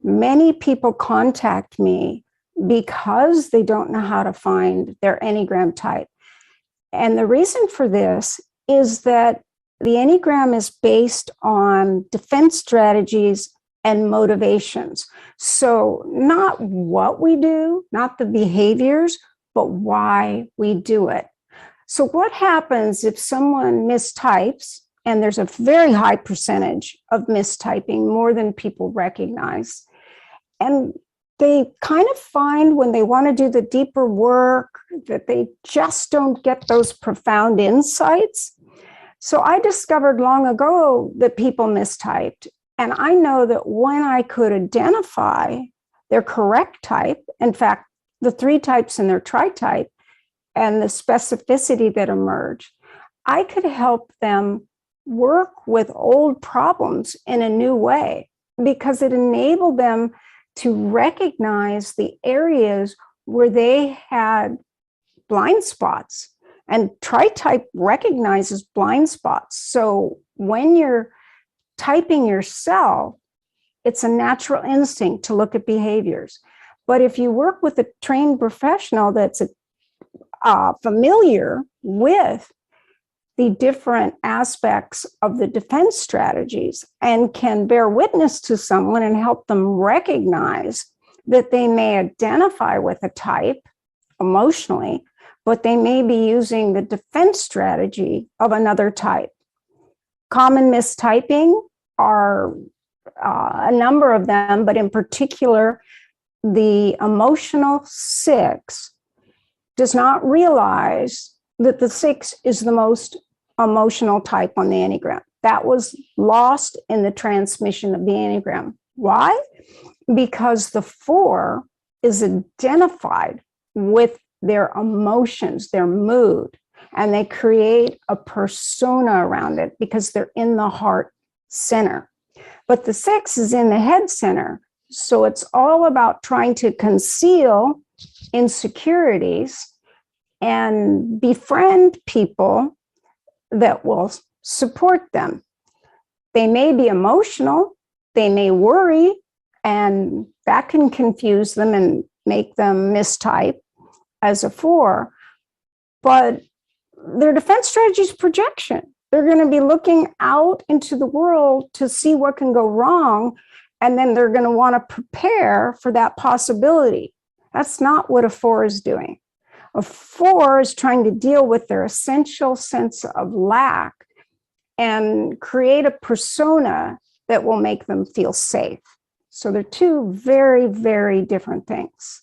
Many people contact me because they don't know how to find their Enneagram type. And the reason for this is that the Enneagram is based on defense strategies and motivations. So not what we do, not the behaviors, but why we do it. So what happens if someone mistypes, and there's a very high percentage of mistyping, more than people recognize, and they kind of find when they want to do the deeper work that they just don't get those profound insights. So I discovered long ago that people mistyped. And I know that when I could identify their correct type, in fact, the 3 types in their tritype and the specificity that emerged, I could help them work with old problems in a new way because it enabled them to recognize the areas where they had blind spots. And tritype recognizes blind spots. So when you're typing yourself, it's a natural instinct to look at behaviors. But if you work with a trained professional that's familiar with the different aspects of the defense strategies and can bear witness to someone and help them recognize that they may identify with a type emotionally, but they may be using the defense strategy of another type. Common mistyping are a number of them, but in particular, the emotional 6 does not realize that the 6 is the most emotional type on the Enneagram. That was lost in the transmission of the Enneagram. Why? Because the 4 is identified with their emotions, their mood, and they create a persona around it because they're in the heart center. But the 6 is in the head center. So it's all about trying to conceal insecurities and befriend people that will support them. They may be emotional, they may worry, and that can confuse them and make them mistype as a 4. But their defense strategy is projection. They're going to be looking out into the world to see what can go wrong, and then they're going to want to prepare for that possibility. That's not what a 4 is doing. A 4 is trying to deal with their essential sense of lack and create a persona that will make them feel safe. So they're 2 very, very different things.